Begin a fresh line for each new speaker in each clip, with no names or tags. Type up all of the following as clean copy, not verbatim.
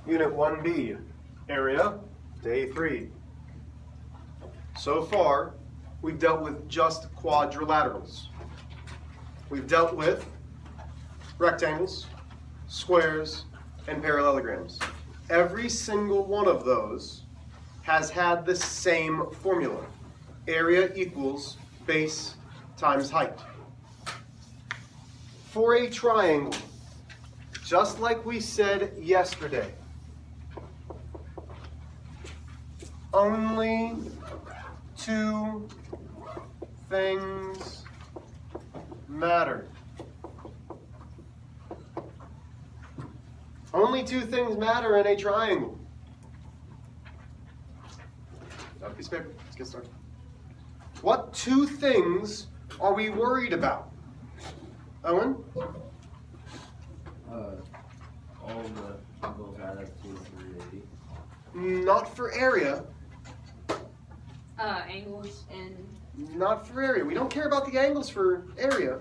Unit 1B, area, day 3. So far, we've dealt with just quadrilaterals. We've dealt with rectangles, squares, and parallelograms. Every single one of those has had the same formula. Area equals base times height. For a triangle, just like we said yesterday, only two things matter. Only two things matter in a triangle. Got a piece of paper. Let's get started. What two things are we worried about? Owen?
All the angles add up to 380.
Not for area.
Angles and...
Not for area. We don't care about the angles for area.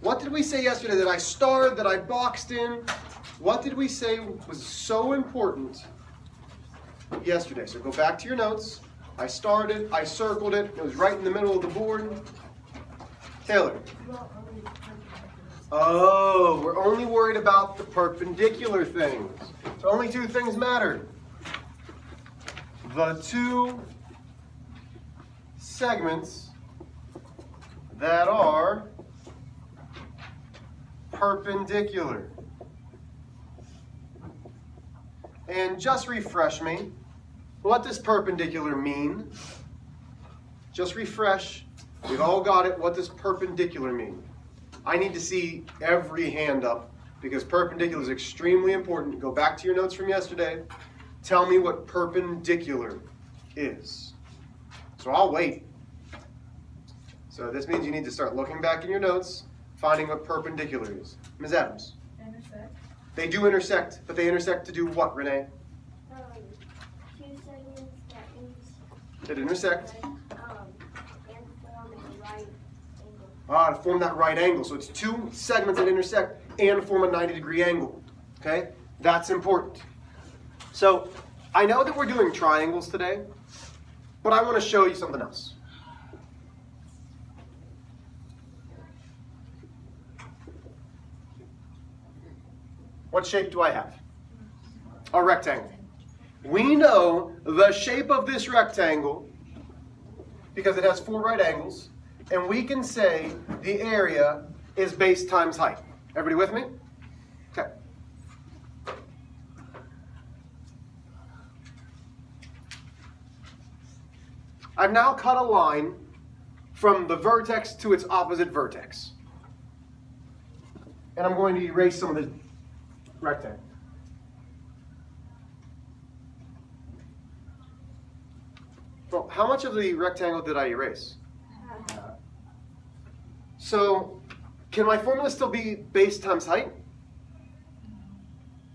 What did we say yesterday that I starred, that I boxed in? What did we say was so important yesterday? So go back to your notes. I started, I circled it. It was right in the middle of the board. Taylor. Oh, we're only worried about the perpendicular things. So only two things matter. The two segments that are perpendicular. And just refresh me. What does perpendicular mean? Just refresh. We've all got it. What does perpendicular mean? I need to see every hand up because perpendicular is extremely important. Go back to your notes from yesterday. Tell me what perpendicular is. So I'll wait. So this means you need to start looking back in your notes, finding what perpendicular is. Ms. Adams.
Intersect.
They do intersect, but they intersect to do what, Renee?
Two segments
That intersect.
and form a right angle.
To form that right angle. So it's two segments that intersect and form a 90-degree angle. Okay? That's important. So I know that we're doing triangles today, but I want to show you something else. What shape do I have? A rectangle. We know the shape of this rectangle because it has four right angles, and we can say the area is base times height. Everybody with me? Okay. I've now cut a line from the vertex to its opposite vertex. And I'm going to erase some of the rectangle. Well, how much of the rectangle did I erase? So, can my formula still be base times height?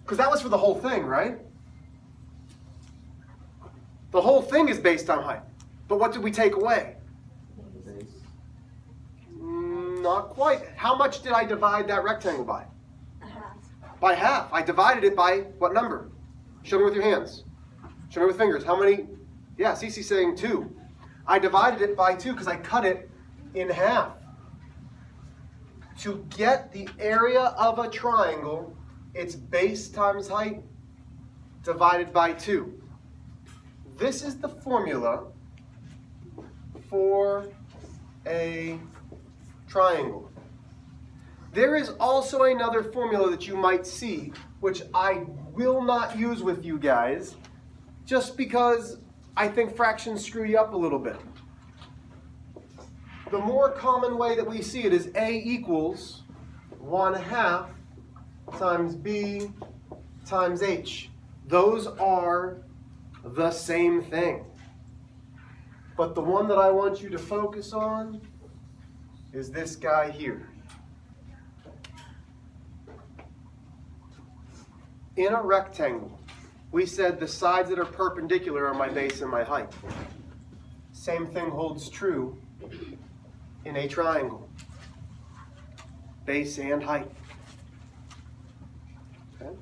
Because that was for the whole thing, right? The whole thing is base times height. But what did we take away?
Base.
Not quite. How much did I divide that rectangle by?
Half.
By half. I divided it by what number? Show me with your hands. Show me with fingers. How many? Yeah, Cece's saying 2. I divided it by 2 because I cut it in half. To get the area of a triangle, it's base times height divided by 2. This is the formula for a triangle. There is also another formula that you might see, which I will not use with you guys, just because I think fractions screw you up a little bit. The more common way that we see it is A equals 1/2 times B times H. Those are the same thing. But the one that I want you to focus on is this guy here. In a rectangle, we said the sides that are perpendicular are my base and my height. Same thing holds true in a triangle. Base and height. Okay?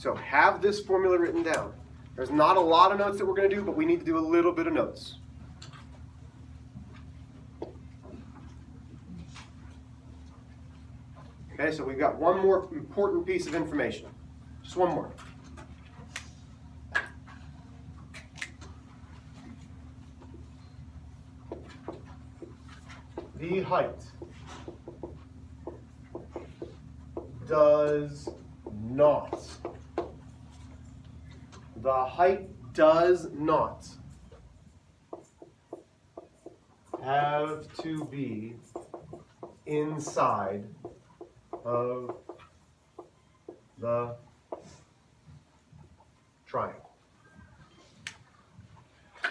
So have this formula written down. There's not a lot of notes that we're going to do, but we need to do a little bit of notes. Okay, so we've got one more important piece of information. Just one more. The height does not. The height does not have to be inside of the triangle.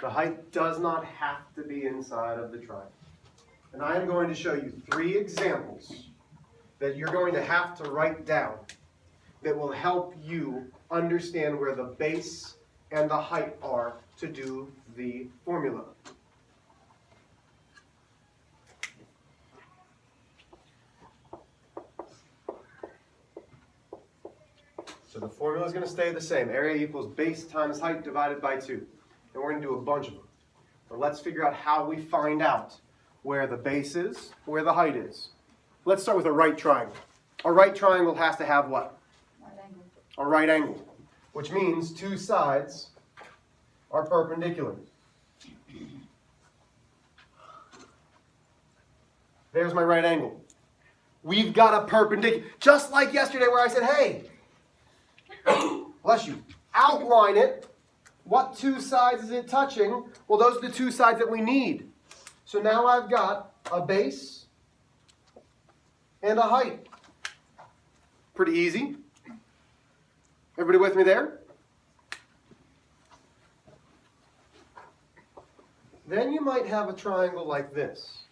The height does not have to be inside of the triangle. And I am going to show you 3 examples that you're going to have to write down that will help you understand where the base and the height are to do the formula. So the formula is going to stay the same. Area equals base times height divided by 2. And we're going to do a bunch of them. But let's figure out how we find out where the base is, where the height is. Let's start with a right triangle. A right triangle has to have what?
Right angle.
A right angle, which means 2 sides are perpendicular. There's my right angle. We've got a perpendicular, just like yesterday where I said, hey, bless you, outline it. What 2 sides is it touching? Well, those are the 2 sides that we need. So now I've got a base and a height. Pretty easy. Everybody with me there? Then you might have a triangle like this.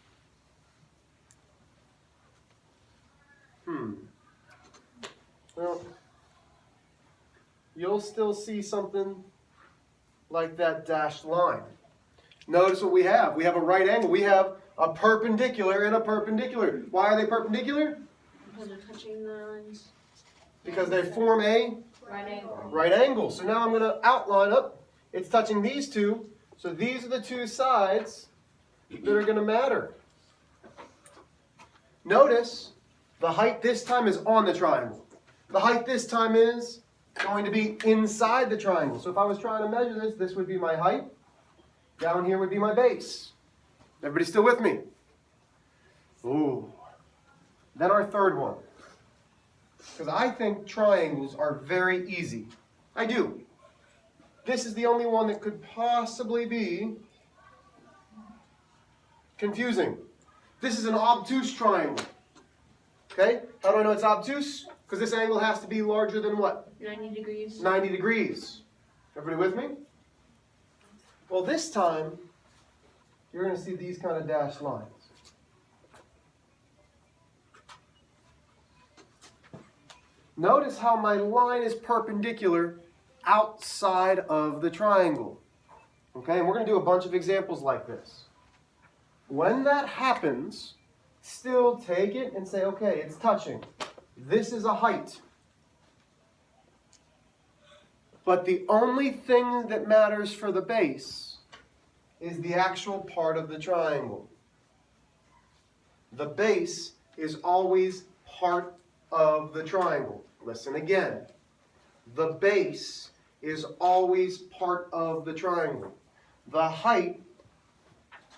Well, you'll still see something like that dashed line. Notice what we have. We have a right angle. We have a perpendicular and a perpendicular. Why are they perpendicular?
Because they're touching the lines.
Because they form a
Right angle.
right angle. So now I'm going to outline up. It's touching these 2. So these are the 2 sides that are going to matter. Notice the height this time is on the triangle. The height this time is going to be inside the triangle. So if I was trying to measure this, this would be my height. Down here would be my base. Everybody still with me? Ooh. Then our third one. Because I think triangles are very easy. I do. This is the only one that could possibly be confusing. This is an obtuse triangle. Okay? How do I know it's obtuse? Because this angle has to be larger than what?
90 degrees.
90 degrees. Everybody with me? Well, this time, you're going to see these kind of dashed lines. Notice how my line is perpendicular outside of the triangle. Okay, and we're going to do a bunch of examples like this. When that happens, still take it and say, okay, it's touching. This is a height. But the only thing that matters for the base is the actual part of the triangle. The base is always part of the triangle. Listen again. The base is always part of the triangle. The height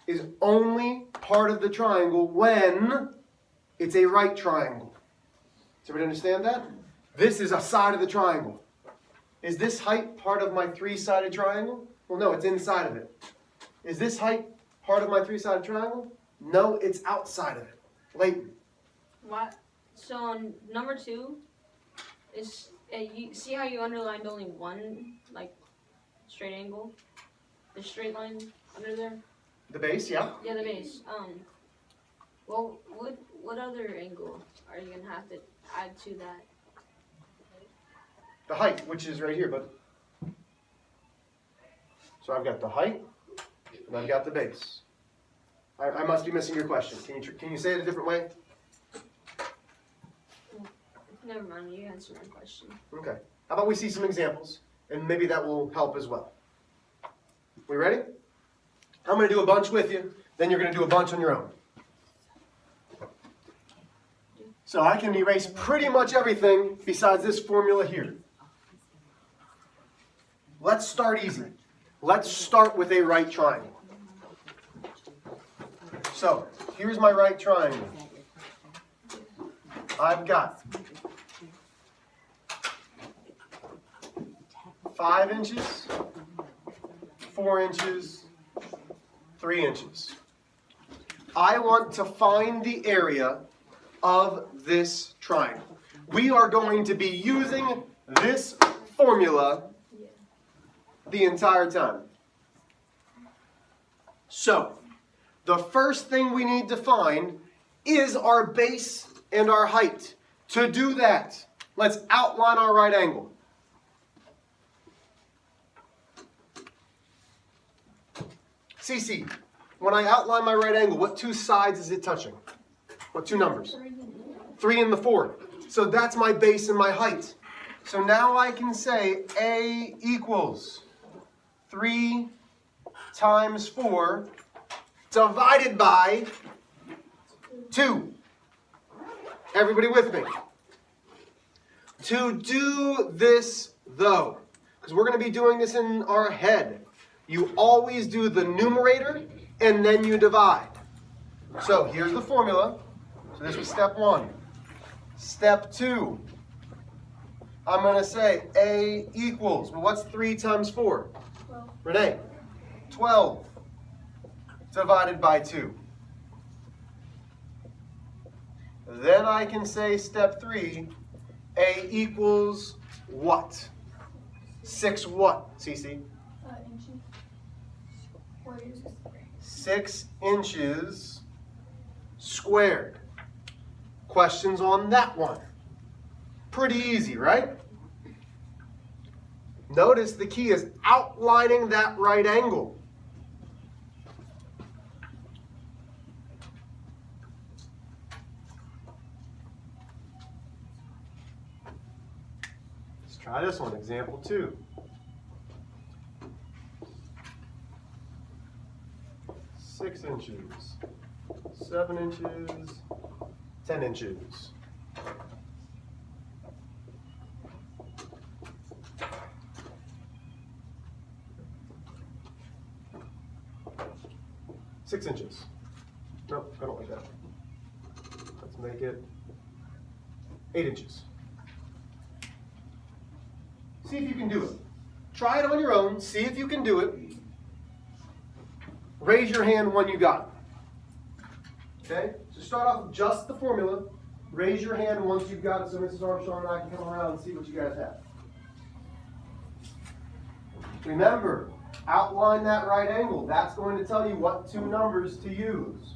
is only part of the triangle when it's a right triangle. Does everybody understand that? This is a side of the triangle. Is this height part of my 3-sided triangle? Well, no, it's inside of it. Is this height part of my 3-sided triangle? No, it's outside of it. Latent.
What? So on number 2, is you see how you underlined only one like straight angle? The straight line under there?
The base, yeah.
Yeah, the base. Well, what other angle are you gonna have to add to that?
The height, which is right here, but so I've got the height and I've got the base. I must be missing your question. Can you say it a different way?
Never mind, you answered my question.
Okay. How about we see some examples, and maybe that will help as well. We ready? I'm going to do a bunch with you, then you're going to do a bunch on your own. So I can erase pretty much everything besides this formula here. Let's start easy. Let's start with a right triangle. So, here's my right triangle. I've got 5 inches, 4 inches, 3 inches. I want to find the area of this triangle. We are going to be using this formula the entire time. So, the first thing we need to find is our base and our height. To do that, let's outline our right angle. Cece, when I outline my right angle, what 2 sides is it touching? What 2 numbers? 3 and the 4. So that's my base and my height. So now I can say A equals 3 times 4 divided by 2. Everybody with me? To do this, though, because we're going to be doing this in our head, you always do the numerator and then you divide. So here's the formula. So this was step 1. Step 2. I'm going to say A equals, well, what's 3 times 4?
12.
Renee? 12 divided by 2. Then I can say step 3, A equals what? 6 what, Cece?
Inches. 4 inches.
6 inches squared. Questions on that one? Pretty easy, right? Notice the key is outlining that right angle. Let's try this one, example 2. 6 inches, 7 inches, 10 inches. Six inches. Nope, I don't like that. Let's make it 8 inches. See if you can do it. Try it on your own. See if you can do it. Raise your hand when you got it. Okay? So start off with just the formula. Raise your hand once you've got it so Mrs. Armstrong and I can come around and see what you guys have. Remember, outline that right angle. That's going to tell you what 2 numbers to use.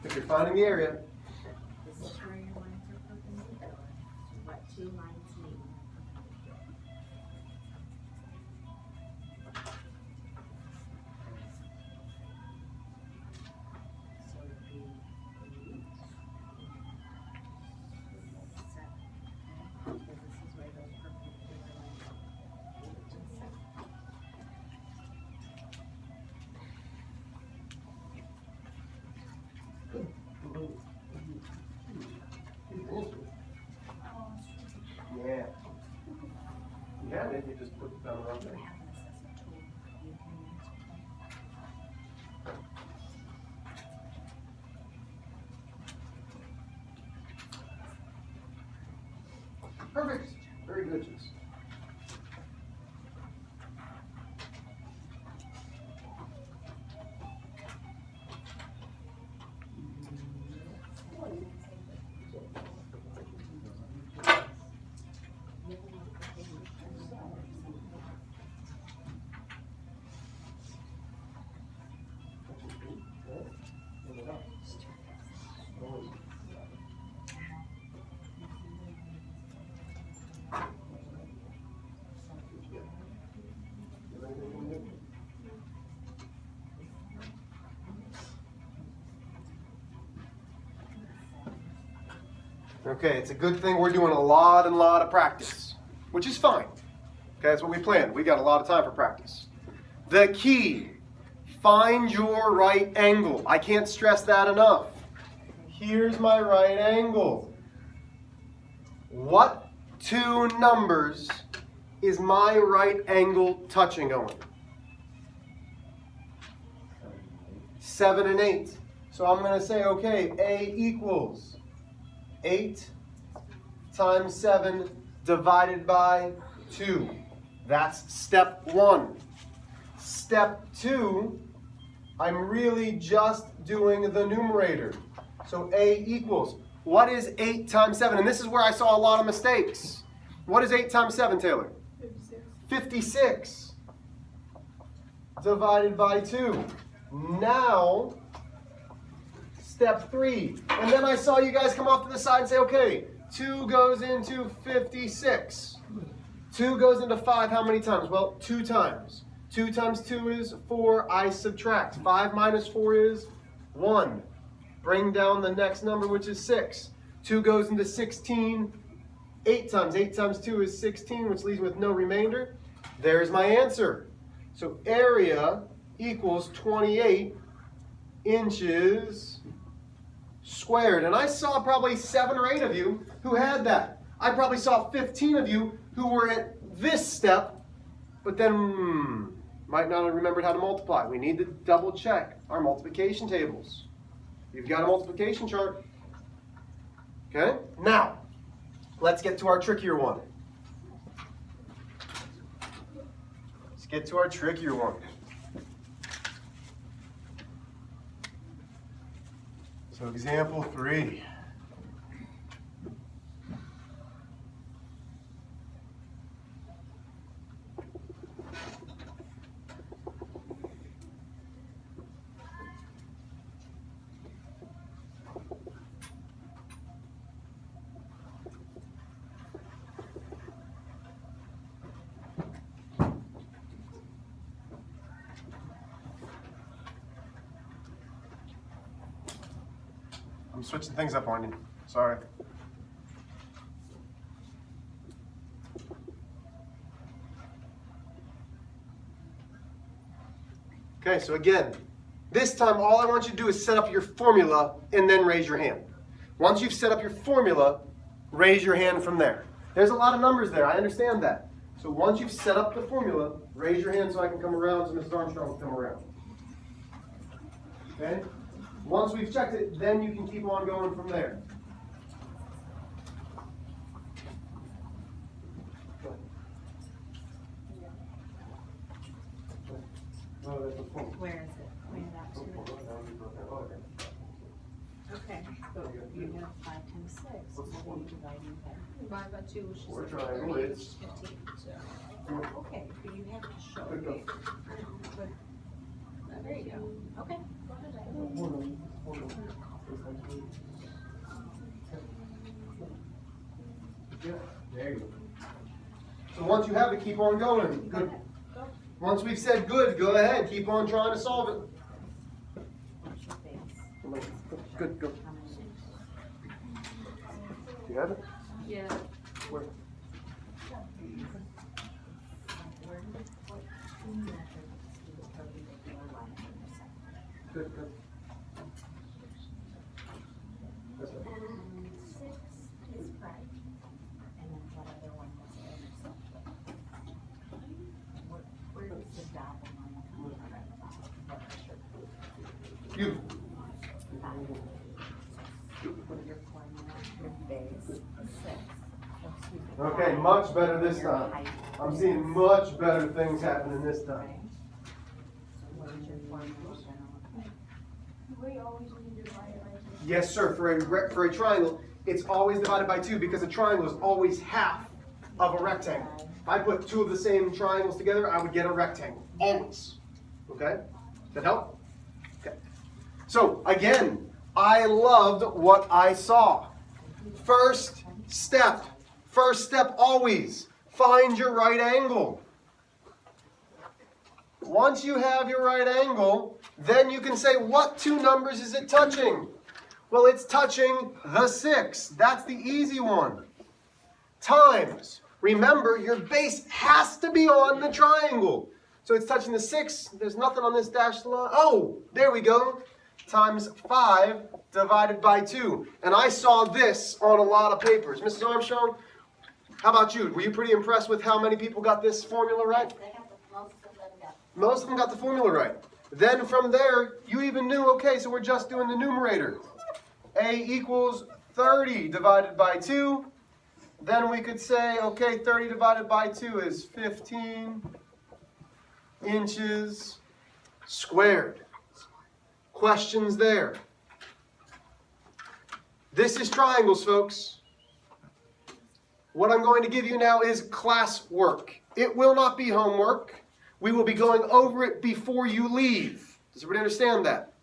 If you're finding the area,
This is where your lines are perpendicular to what 2 lines mean. So it'd be 8, 7. Because this is where those perpendicular lines are. 8 and 7.
yeah. You have it, you just put it down around
You
there.
have this as a tool. You can use
Perfect. Very good, Jess. Okay, it's a good thing we're doing a lot of practice, which is fine. Okay, that's what we planned. We got a lot of time for practice. The key, find your right angle. I can't stress that enough. Here's my right angle. What two numbers is my right angle touching on? 7 and 8. So I'm going to say, okay, A equals 8 times 7 divided by 2. That's step 1. Step 2, I'm really just doing the numerator. So A equals, what is 8 times 7? And this is where I saw a lot of mistakes. What is 8 times 7, Taylor? 56 divided by 2. Now, step 3. And then I saw you guys come off to the side and say, okay, 2 goes into 56. 2 goes into 5 how many times? Well, 2 times. 2 times 2 is 4. I subtract. 5 minus 4 is 1. Bring down the next number, which is 6. 2 goes into 16. 8 times. 8 times 2 is 16, which leaves me with no remainder. There's my answer. So area equals 28 inches squared. And I saw probably 7 or 8 of you who had that. I probably saw 15 of you who were at this step, but then might not have remembered how to multiply. We need to double check our multiplication tables. You've got a multiplication chart. Okay? Now, let's get to our trickier one. Let's get to our trickier one. So example 3. I'm switching things up on you. Sorry. Okay, so again, this time all I want you to do is set up your formula and then raise your hand. Once you've set up your formula, raise your hand from there. There's a lot of numbers there, I understand that. So once you've set up the formula, raise your hand so I can come around, so Mrs. Armstrong can come around. Okay? Once we've checked it, then you can keep on going from there.
Where is it? Point it out to me. Okay, so you have 5 times 6. What are you dividing by?
Divide by 2, which is
Or triangle, it's
15. So.
Okay, but you have to show
Good
me. But there you go. Okay.
There you go. So once you have it, keep on going. Good. Once we've said good, go ahead. Keep on trying to solve it. Good, go. You have it?
Yeah.
Where? Good, good. This way.
6 is right. And then what other one was the intersection? Where is the dotted line coming from?
Beautiful.
Put your formula, your base, 6.
Okay, much better this time. I'm seeing much better things happening this time.
What is your formula?
We always need to divide it by 2.
Yes, sir. For a triangle, it's always divided by 2 because a triangle is always half of a rectangle. If I put 2 of the same triangles together, I would get a rectangle. Always. Okay? Does that help? Okay. So, again, I loved what I saw. First step always, find your right angle. Once you have your right angle, then you can say, what 2 numbers is it touching? Well, it's touching the 6. That's the easy one. Times. Remember, your base has to be on the triangle. So it's touching the 6. There's nothing on this dashed line. Oh, there we go. Times 5 divided by 2. And I saw this on a lot of papers. Mrs. Armstrong, how about you? Were you pretty impressed with how many people got this formula right? Most of them got the formula right. Then from there, you even knew, okay, so we're just doing the numerator. A equals 30 divided by 2. Then we could say, okay, 30 divided by 2 is 15 inches squared. Questions there? This is triangles, folks. What I'm going to give you now is class work. It will not be homework. We will be going over it before you leave. Does everybody understand that?